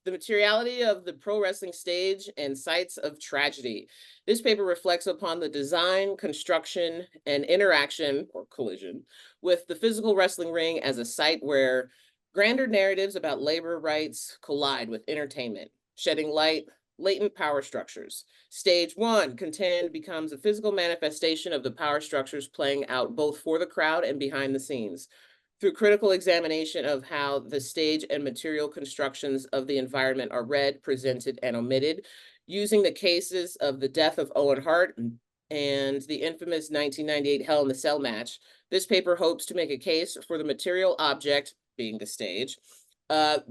The Materiality of the Pro Wrestling Stage and Sites of Tragedy. This paper reflects upon the design, construction, and interaction, or collision, with the physical wrestling ring as a site where grander narratives about labor rights collide with entertainment, shedding light, latent power structures. Stage 1, contend, becomes a physical manifestation of the power structures playing out both for the crowd and behind the scenes. Through critical examination of how the stage and material constructions of the environment are read, presented, and omitted, using the cases of the death of Owen Hart and the infamous 1998 Hell in the Cell match, this paper hopes to make a case for the material object, being the stage,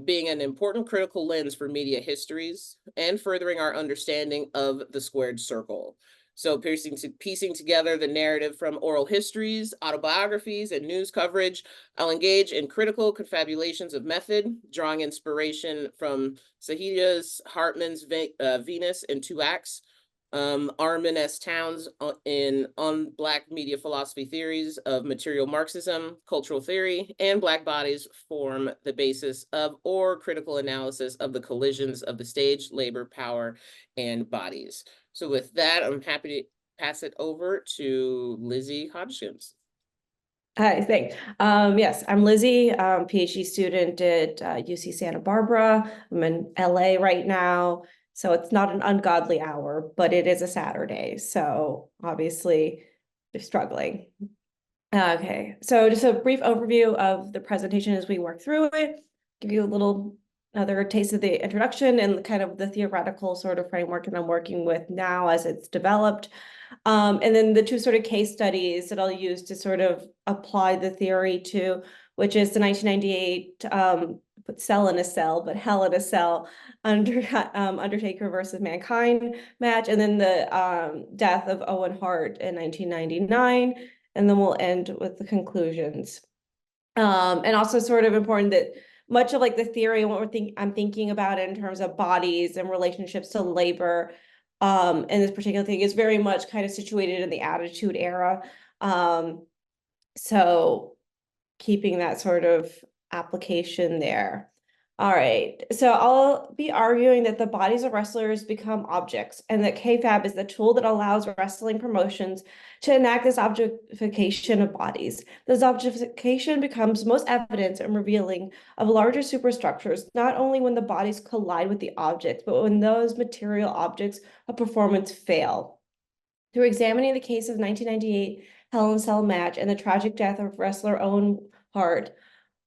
being an important critical lens for media histories and furthering our understanding of the squared circle. So piecing together the narrative from oral histories, autobiographies, and news coverage, I'll engage in critical confabulations of method, drawing inspiration from Saidiya's Hartman's Venus in Two Acts, Armond S. Towns on Black media philosophy theories of material Marxism, cultural theory, and Black bodies form the basis of or critical analysis of the collisions of the stage, labor, power, and bodies. So with that, I'm happy to pass it over to Lizzy Hogenson. Hi, thanks. Yes, I'm Lizzy, PhD student at UC Santa Barbara. I'm in LA right now, so it's not an ungodly hour, but it is a Saturday, so obviously they're struggling. Okay, so just a brief overview of the presentation as we work through it, give you a little another taste of the introduction and kind of the theoretical sort of framework that I'm working with now as it's developed. And then the two sort of case studies that I'll use to sort of apply the theory to, which is the 1998 put cell in a cell, but hell in a cell, Undertaker versus Mankind match, and then the death of Owen Hart in 1999. And then we'll end with the conclusions. And also sort of important that much of like the theory and what I'm thinking about it in terms of bodies and relationships to labor, and this particular thing is very much kind of situated in the Attitude Era. So keeping that sort of application there. All right, so I'll be arguing that the bodies of wrestlers become objects and that KFAB is the tool that allows wrestling promotions to enact this objectification of bodies. This objectification becomes most evident and revealing of larger superstructures, not only when the bodies collide with the objects, but when those material objects of performance fail. Through examining the case of 1998 Hell in a Cell match and the tragic death of wrestler Owen Hart,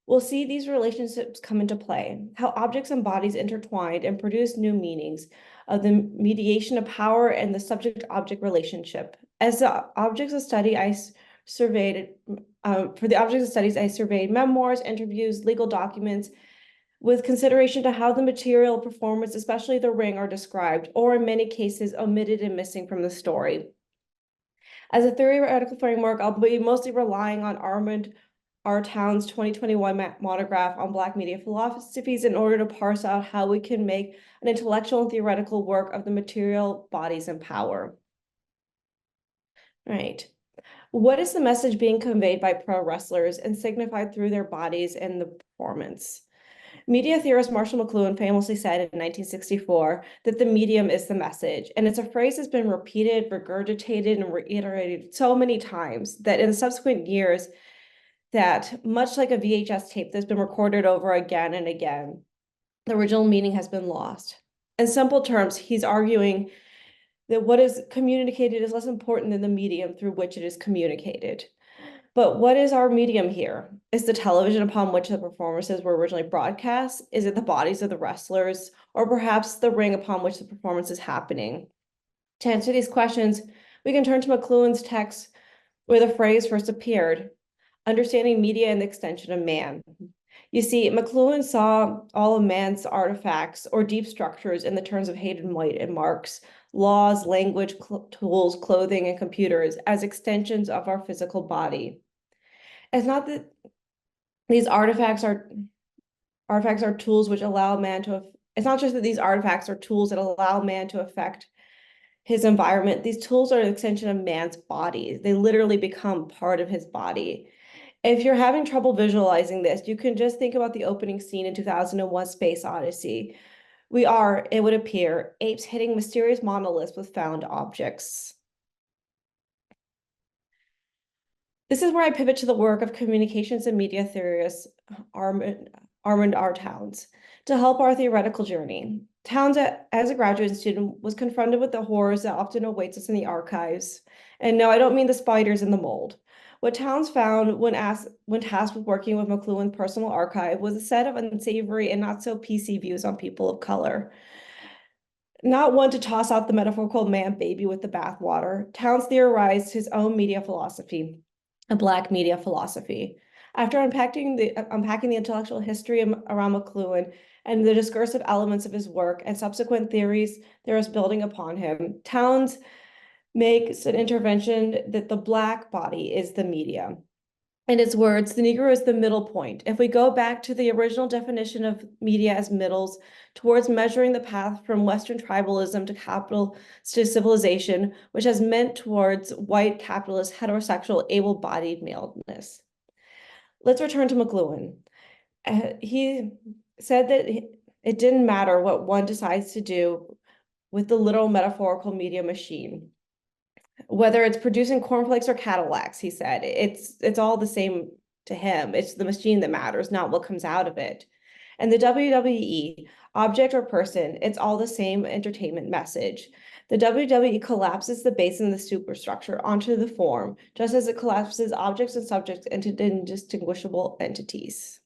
we'll see these relationships come into play, how objects and bodies intertwined and produce new meanings of the mediation of power and the subject-object relationship. As the objects of study I surveyed, for the objects of studies, I surveyed memoirs, interviews, legal documents, with consideration to how the material performance, especially the ring, are described, or in many cases, omitted and missing from the story. As a theoretical framework, I'll be mostly relying on Armond Towns' 2021 monograph on Black media philosophies in order to parse out how we can make an intellectual and theoretical work of the material bodies and power. All right. What is the message being conveyed by pro wrestlers and signified through their bodies and the performance? Media theorist Marshall McLuhan famously said in 1964 that the medium is the message, and it's a phrase that's been repeated, regurgitated, and reiterated so many times that in subsequent years, that much like a VHS tape that's been recorded over again and again, the original meaning has been lost. In simple terms, he's arguing that what is communicated is less important than the medium through which it is communicated. But what is our medium here? Is the television upon which the performances were originally broadcast? Is it the bodies of the wrestlers? Or perhaps the ring upon which the performance is happening? To answer these questions, we can turn to McLuhan's text where the phrase first appeared, understanding media and the extension of man. You see, McLuhan saw all of man's artifacts or deep structures in the terms of Hayden White and Marx, laws, language, tools, clothing, and computers as extensions of our physical body. It's not that these artifacts are tools which allow man to, it's not just that these artifacts are tools that allow man to affect his environment. These tools are an extension of man's body. They literally become part of his body. If you're having trouble visualizing this, you can just think about the opening scene in 2001: Space Odyssey, We are, it would appear, apes hitting mysterious monoliths with found objects. This is where I pivot to the work of communications and media theorist Armond R. Towns to help our theoretical journey. Towns, as a graduate student, was confronted with the horrors that often awaits us in the archives. And no, I don't mean the spiders in the mold. What Towns found when tasked with working with McLuhan's personal archive was a set of unsavory and not so PC views on people of color. Not one to toss out the metaphorical man baby with the bathwater, Towns theorized his own media philosophy, a Black media philosophy. After unpacking the intellectual history around McLuhan and the discursive elements of his work and subsequent theories building upon him, Towns makes an intervention that the Black body is the media. In its words, the Negro is the middle point. If we go back to the original definition of media as middles towards measuring the path from Western tribalism to capital to civilization, which has meant towards white capitalist heterosexual able-bodied maleness. Let's return to McLuhan. He said that it didn't matter what one decides to do with the literal metaphorical media machine. Whether it's producing cornflakes or Cadillacs, he said, it's all the same to him. It's the machine that matters, not what comes out of it. And the WWE, object or person, it's all the same entertainment message. The WWE collapses the base and the superstructure onto the form, just as it collapses objects and subjects into indistinguishable entities.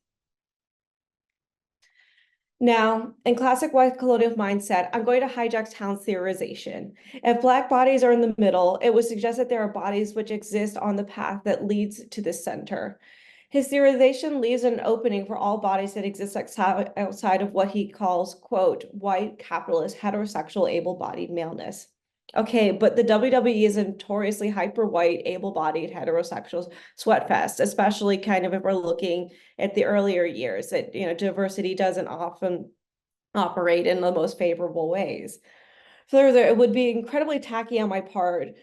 Now, in classic white colonial mindset, I'm going to hijack Towns' theorization. If Black bodies are in the middle, it would suggest that there are bodies which exist on the path that leads to the center. His theorization leaves an opening for all bodies that exist outside of what he calls, quote, white, capitalist, heterosexual, able-bodied maleness. Okay, but the WWE is a notoriously hyper-white, able-bodied, heterosexual sweatfest, especially kind of if we're looking at the earlier years that, diversity doesn't often operate in the most favorable ways. Further, it would be incredibly tacky on my part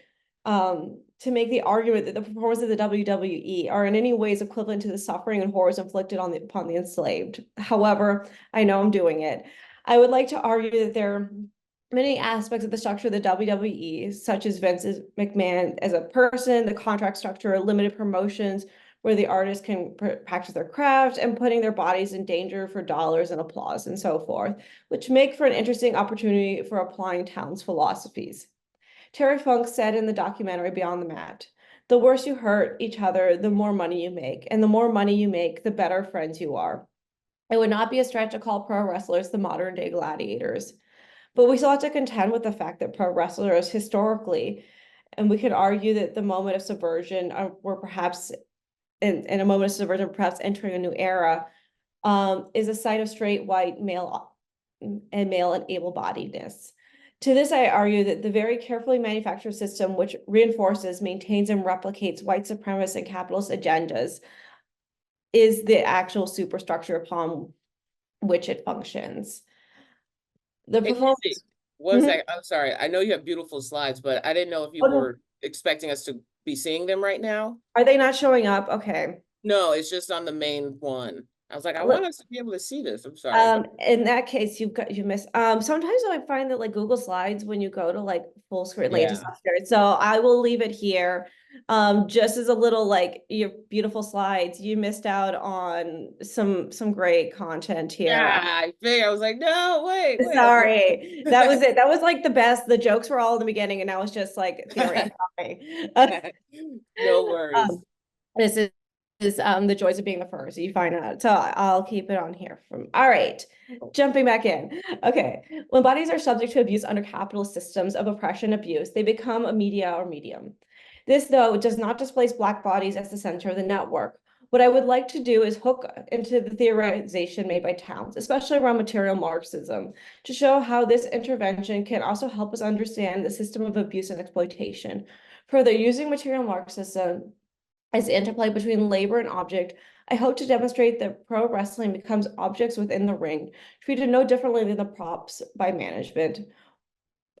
to make the argument that the performers of the WWE are in any ways equivalent to the suffering and horrors inflicted upon the enslaved. However, I know I'm doing it. I would like to argue that there are many aspects of the structure of the WWE, such as Vince McMahon as a person, the contract structure, limited promotions, where the artists can practice their craft and putting their bodies in danger for dollars and applause and so forth, which make for an interesting opportunity for applying Towns' philosophies. Terry Funk said in the documentary Beyond the Mat, the worse you hurt each other, the more money you make, and the more money you make, the better friends you are. It would not be a stretch to call pro wrestlers the modern day gladiators. But we still have to contend with the fact that pro wrestlers historically, and we could argue that the moment of subversion were perhaps in a moment of subversion, perhaps entering a new era, is a sign of straight white male and able-bodiedness. To this, I argue that the very carefully manufactured system which reinforces, maintains, and replicates white supremacist and capitalist agendas is the actual superstructure upon which it functions. The Hey, performance. Lizzy, one Mhm. sec. I'm sorry. I know you have beautiful slides, but I didn't know if you Oh, no. were expecting us to be seeing them right now. Are they not showing up? Okay. No, it's just on the main one. I was like, I want Look, us to be able to see this. I'm sorry. in that case, you missed. Sometimes I find that like Google Slides when you go to like full screen, like it just Yeah. stops there. So I will leave it here. Just as a little like your beautiful slides, you missed out on some great content here. Yeah, I think I was like, no, wait. Sorry, that was it. That was like the best. The jokes were all in the beginning, and now it's just like theory. Sorry. No worries. Um, this is the joys of being the first. You find out. So I'll keep it on here from. All right, jumping back in. Okay, when bodies are subject to abuse under capitalist systems of oppression and abuse, they become a media or medium. This, though, does not displace Black bodies as the center of the network. What I would like to do is hook into the theorization made by Towns, especially around material Marxism, to show how this intervention can also help us understand the system of abuse and exploitation. Further, using material Marxism as the interplay between labor and object, I hope to demonstrate that pro wrestling becomes objects within the ring, treated no differently than the props by management.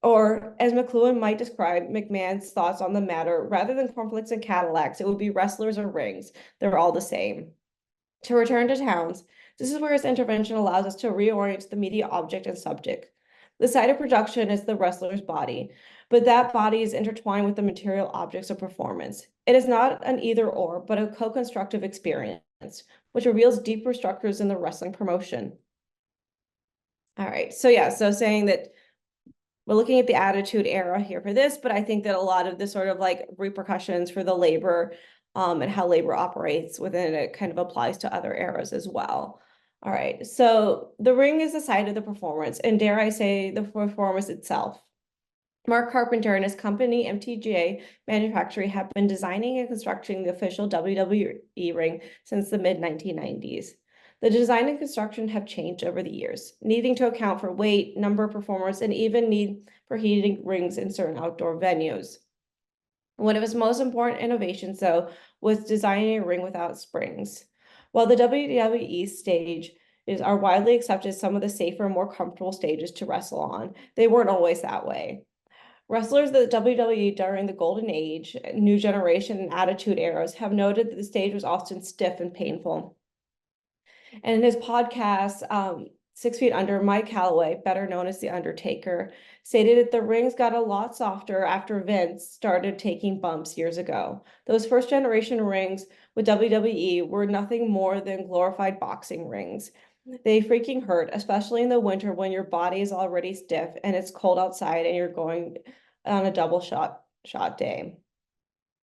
Or, as McLuhan might describe McMahon's thoughts on the matter, rather than conflicts and Cadillacs, it would be wrestlers or rings. They're all the same. To return to Towns, This is where his intervention allows us to reorient the media object and subject. The site of production is the wrestler's body, but that body is intertwined with the material objects of performance. It is not an either or, but a co-constructive experience, which reveals deeper structures in the wrestling promotion. All right, so yeah, so saying that we're looking at the Attitude Era here for this, but I think that a lot of the sort of like repercussions for the labor and how labor operates within it kind of applies to other eras as well. All right, so the ring is the site of the performance, and dare I say, the performance itself. Mark Carpenter and his company, MTGA Manufacturing, have been designing and constructing the official WWE ring since the mid-1990s. The design and construction have changed over the years, needing to account for weight, number of performers, and even need for heating rings in certain outdoor venues. One of his most important innovations, though, was designing a ring without springs. While the WWE stage are widely accepted as some of the safer, more comfortable stages to wrestle on, they weren't always that way. Wrestlers of the WWE during the Golden Age, New Generation, and Attitude eras have noted that the stage was often stiff and painful. And in his podcast, 6 Feet Under, Mike Calloway, better known as The Undertaker, stated that the rings got a lot softer after Vince started taking bumps years ago. Those first generation rings with WWE were nothing more than glorified boxing rings. They freaking hurt, especially in the winter when your body is already stiff and it's cold outside and you're going on a double shot day.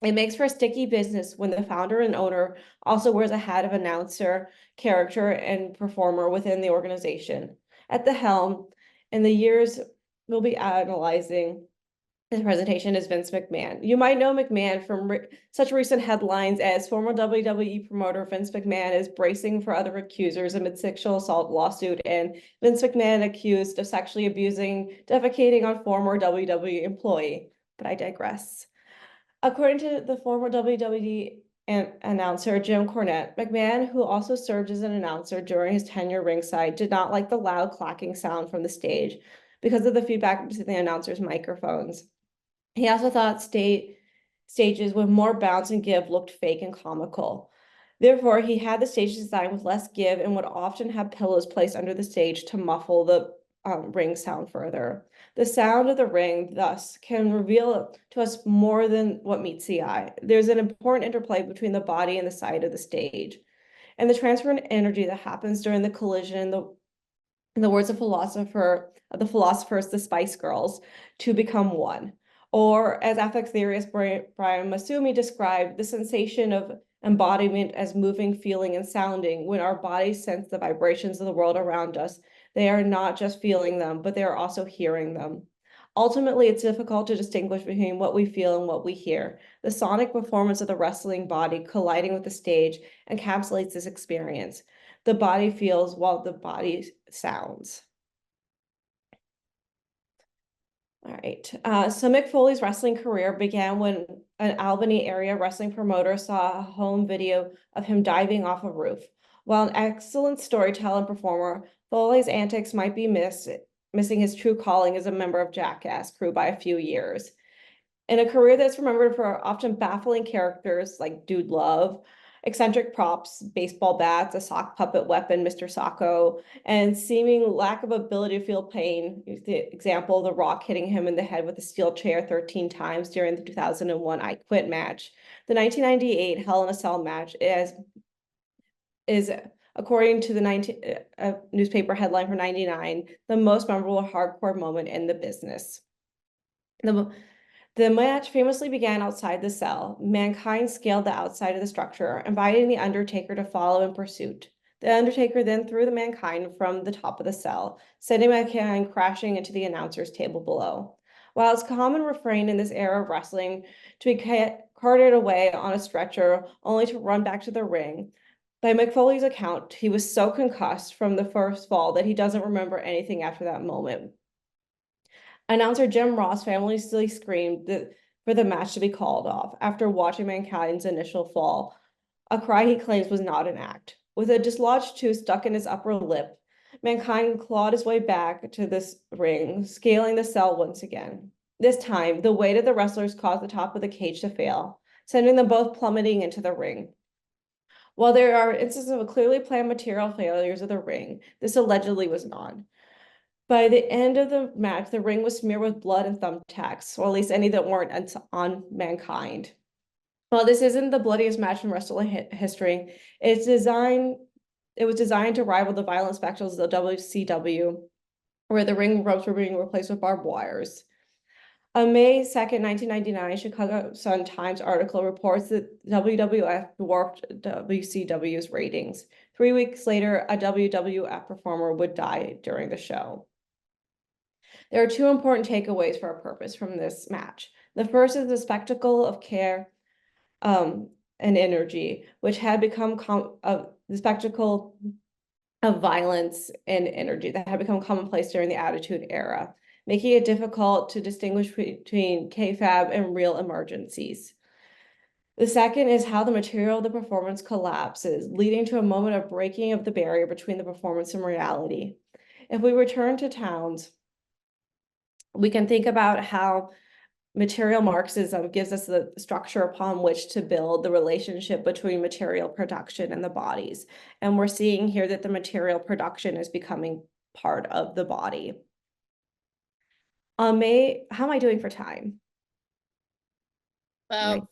It makes for a sticky business when the founder and owner also wears a hat of announcer, character, and performer within the organization. At the helm, in the years we'll be analyzing this presentation is Vince McMahon. You might know McMahon from such recent headlines as former WWE promoter Vince McMahon is bracing for other accusers amid sexual assault lawsuit, and Vince McMahon accused of sexually abusing, defecating on former WWE employee. But I digress. According to the former WWE announcer Jim Cornette, McMahon, who also served as an announcer during his tenure ringside, did not like the loud clacking sound from the stage because of the feedback to the announcer's microphones. He also thought stages with more bounce and give looked fake and comical. Therefore, he had the stage designed with less give and would often have pillows placed under the stage to muffle the ring sound further. The sound of the ring, thus, can reveal to us more than what meets the eye. There's an important interplay between the body and the side of the stage. And the transfer of energy that happens during the collision, in the words of the philosophers, the Spice Girls, to become one. Or, as affect theorist Brian Masumi described, the sensation of embodiment as moving, feeling, and sounding. When our bodies sense the vibrations of the world around us, they are not just feeling them, but they are also hearing them. Ultimately, it's difficult to distinguish between what we feel and what we hear. The sonic performance of the wrestling body colliding with the stage encapsulates this experience. The body feels while the body sounds. All right, so Mick Foley's wrestling career began when an Albany area wrestling promoter saw a home video of him diving off a roof. While an excellent storyteller and performer, Foley's antics might be missing his true calling as a member of Jackass crew by a few years. In a career that's remembered for often baffling characters like Dude Love, eccentric props, baseball bats, a sock puppet weapon, Mr. Socko, and seeming lack of ability to feel pain. The example, The Rock hitting him in the head with a steel chair 13 times during the 2001 I Quit match. The 1998 Hell in a Cell match is according to the newspaper headline for 99, the most memorable hardcore moment in the business. The match famously began outside the cell. Mankind scaled the outside of the structure, inviting the Undertaker to follow in pursuit. The Undertaker then threw the Mankind from the top of the cell, sending Mankind crashing into the announcer's table below. While it's a common refrain in this era of wrestling to be carted away on a stretcher only to run back to the ring, by Mick Foley's account, he was so concussed from the first fall that he doesn't remember anything after that moment. Announcer Jim Ross famously screamed for the match to be called off after watching Mankind's initial fall, a cry he claims was not an act. With a dislodged tooth stuck in his upper lip, Mankind clawed his way back to this ring, scaling the cell once again. This time, the weight of the wrestlers caused the top of the cage to fail, sending them both plummeting into the ring. While there are instances of clearly planned material failures of the ring, this allegedly was not. By the end of the match, the ring was smeared with blood and thumbtacks, or at least any that weren't on mankind. While this isn't the bloodiest match in wrestling history, it was designed to rival the violent spectacles of the WCW, where the ring ropes were being replaced with barbed wires. A May 2nd, 1999, Chicago Sun-Times article reports that WWF dwarfed WCW's ratings. 3 weeks later, a WWF performer would die during the show. There are two important takeaways for our purpose from this match. The first is the spectacle of care and energy, which had become the spectacle of violence and energy that had become commonplace during the Attitude Era, making it difficult to distinguish between kayfabe and real emergencies. The second is how the material of the performance collapses, leading to a moment of breaking of the barrier between the performance and reality. If we return to Townes, we can think about how Material Marxism gives us the structure upon which to build the relationship between material production and the bodies. And we're seeing here that the material production is becoming part of the body. How am I doing for time? About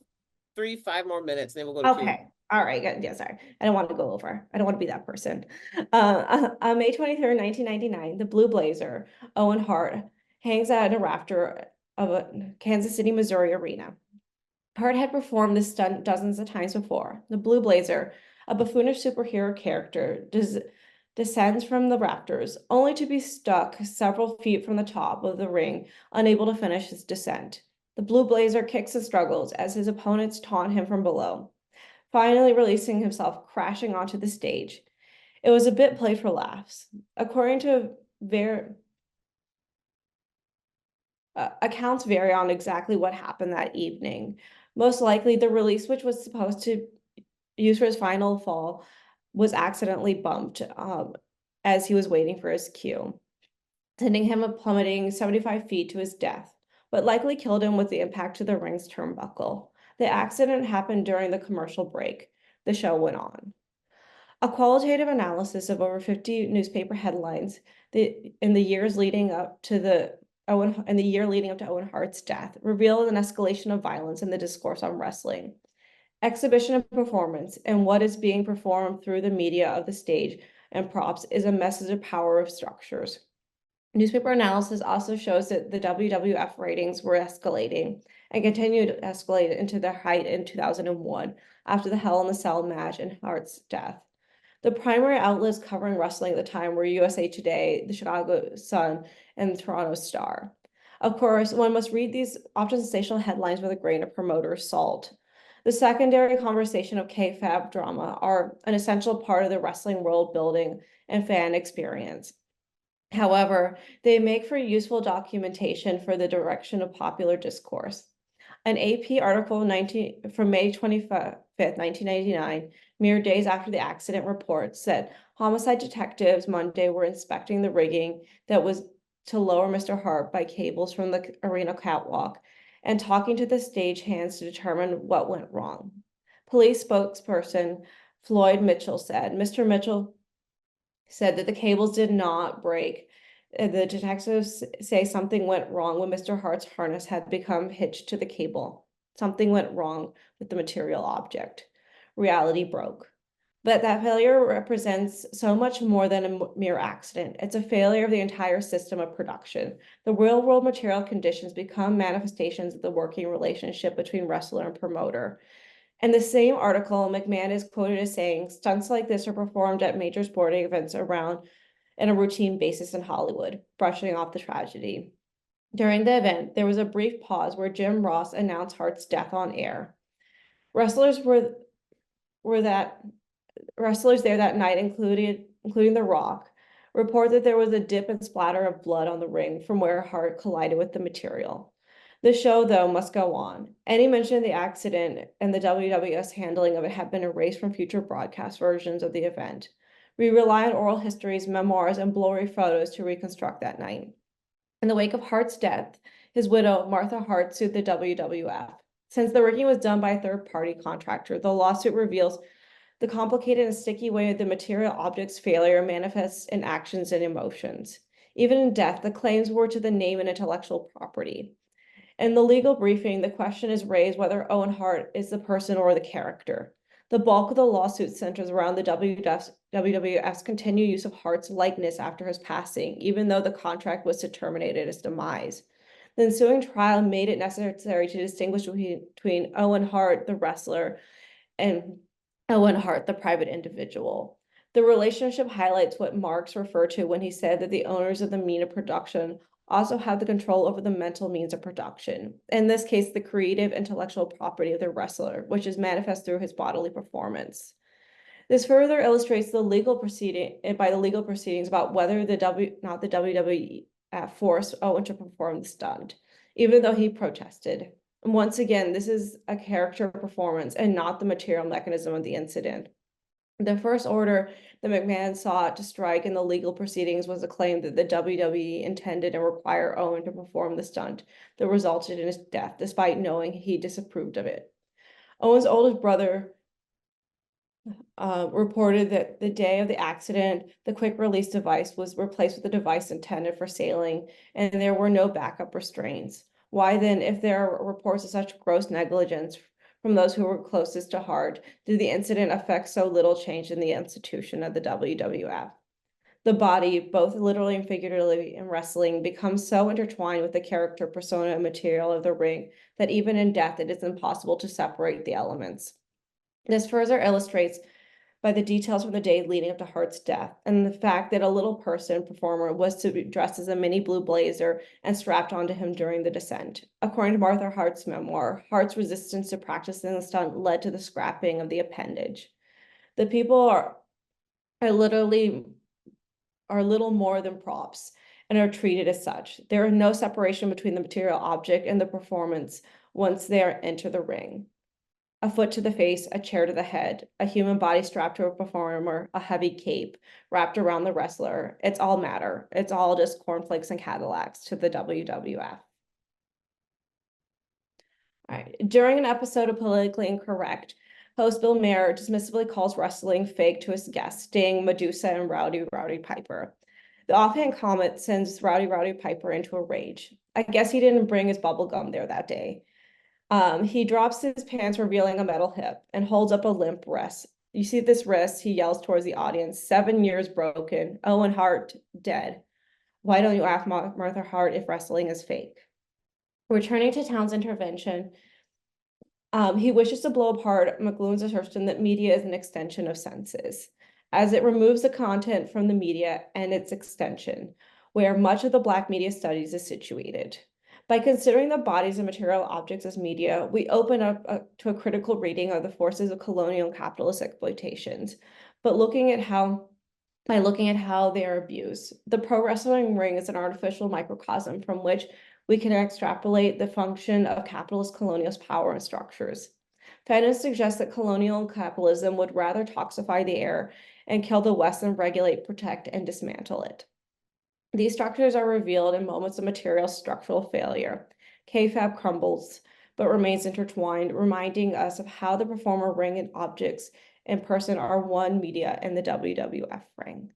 5 more minutes, then we'll go to Q. Okay. All right. Good. Yeah, sorry. I don't want to go over. I don't want to be that person. On May 23rd, 1999, the Blue Blazer, Owen Hart, hangs out in a rafter of a Kansas City, Missouri arena. Hart had performed this stunt dozens of times before. The Blue Blazer, a buffoonish superhero character, descends from the rafters, only to be stuck several feet from the top of the ring, unable to finish his descent. The Blue Blazer kicks and struggles as his opponents taunt him from below, finally releasing himself, crashing onto the stage. It was a bit played for laughs. According to accounts vary on exactly what happened that evening. Most likely, the release, which was supposed to use for his final fall, was accidentally bumped as he was waiting for his cue, sending him plummeting 75 feet to his death, but likely killed him with the impact to the ring's turnbuckle. The accident happened during the commercial break. The show went on. A qualitative analysis of over 50 newspaper headlines in the years leading up to Owen Hart's death revealed an escalation of violence in the discourse on wrestling. Exhibition and performance and what is being performed through the media of the stage and props is a message of power of structures. Newspaper analysis also shows that the WWF ratings were escalating and continued to escalate into their height in 2001 after the Hell in the Cell match and Hart's death. The primary outlets covering wrestling at the time were USA Today, the Chicago Sun, and the Toronto Star. Of course, one must read these often sensational headlines with a grain of promoter salt. The secondary conversation of kayfabe drama are an essential part of the wrestling world building and fan experience. However, they make for useful documentation for the direction of popular discourse. An AP article from May 25th, 1999, mere days after the accident, reports that homicide detectives Monday were inspecting the rigging that was to lower Mr. Hart by cables from the arena catwalk and talking to the stagehands to determine what went wrong. Police spokesperson Floyd Mitchell said, Mr. Mitchell said that the cables did not break. The detectives say something went wrong when Mr. Hart's harness had become hitched to the cable. Something went wrong with the material object. Reality broke. But that failure represents so much more than a mere accident. It's a failure of the entire system of production. The real-world material conditions become manifestations of the working relationship between wrestler and promoter. In the same article, McMahon is quoted as saying, stunts like this are performed at major sporting events around on a routine basis in Hollywood, brushing off the tragedy. During the event, there was a brief pause where Jim Ross announced Hart's death on air. Wrestlers there that night, including The Rock, report that there was a dip and splatter of blood on the ring from where Hart collided with the material. The show, though, must go on. Any mention of the accident and the WWF's handling of it have been erased from future broadcast versions of the event. We rely on oral histories, memoirs, and blurry photos to reconstruct that night. In the wake of Hart's death, his widow, Martha Hart, sued the WWF. Since the rigging was done by a third-party contractor, the lawsuit reveals The complicated and sticky way of the material object's failure manifests in actions and emotions. Even in death, the claims were to the name and intellectual property. In the legal briefing, the question is raised whether Owen Hart is the person or the character. The bulk of the lawsuit centers around the WWF's continued use of Hart's likeness after his passing, even though the contract was to terminate at his demise. The ensuing trial made it necessary to distinguish between Owen Hart, the wrestler, and Owen Hart, the private individual. The relationship highlights what Marx referred to when he said that the owners of the mean of production also have the control over the mental means of production. In this case, the creative intellectual property of the wrestler, which is manifest through his bodily performance. This further illustrates the legal proceedings about whether the WWF forced Owen to perform the stunt, even though he protested. And once again, this is a character performance and not the material mechanism of the incident. The first order that McMahon sought to strike in the legal proceedings was a claim that the WWE intended and required Owen to perform the stunt that resulted in his death, despite knowing he disapproved of it. Owen's oldest brother reported that the day of the accident, the quick release device was replaced with a device intended for sailing, and there were no backup restraints. Why then, if there are reports of such gross negligence from those who were closest to Hart, did the incident affect so little change in the institution of the WWF? The body, both literally and figuratively in wrestling, becomes so intertwined with the character, persona, and material of the ring that even in death it is impossible to separate the elements. This further illustrates by the details from the day leading up to Hart's death, and the fact that a little person performer was to be dressed as a mini blue blazer and strapped onto him during the descent. According to Martha Hart's memoir, Hart's resistance to practicing the stunt led to the scrapping of the appendage. The people are little more than props and are treated as such. There is no separation between the material object and the performance once they enter the ring. A foot to the face, a chair to the head, a human body strapped to a performer, a heavy cape wrapped around the wrestler. It's all matter. It's all just cornflakes and Cadillacs to the WWF. All right. During an episode of Politically Incorrect, host Bill Maher dismissively calls wrestling fake to his guests, staying Medusa and Rowdy Piper. The offhand comment sends Rowdy Piper into a rage. I guess he didn't bring his bubble gum there that day. He drops his pants, revealing a metal hip, and holds up a limp wrist. You see this wrist, he yells towards the audience, 7 years broken, Owen Hart dead. Why don't you ask Martha Hart if wrestling is fake? Returning to Town's intervention, he wishes to blow apart McLuhan's assertion that media is an extension of senses, as it removes the content from the media and its extension, where much of the Black media studies is situated. By considering the bodies of material objects as media, we open up to a critical reading of the forces of colonial and capitalist exploitations, but looking at how they are abused. The pro wrestling ring is an artificial microcosm from which we can extrapolate the function of capitalist colonialist power and structures. Feminists suggest that colonial capitalism would rather toxify the air and kill the West than regulate, protect, and dismantle it. These structures are revealed in moments of material structural failure. KFAB crumbles, but remains intertwined, reminding us of how the performer ring and objects in person are one media in the WWF ring.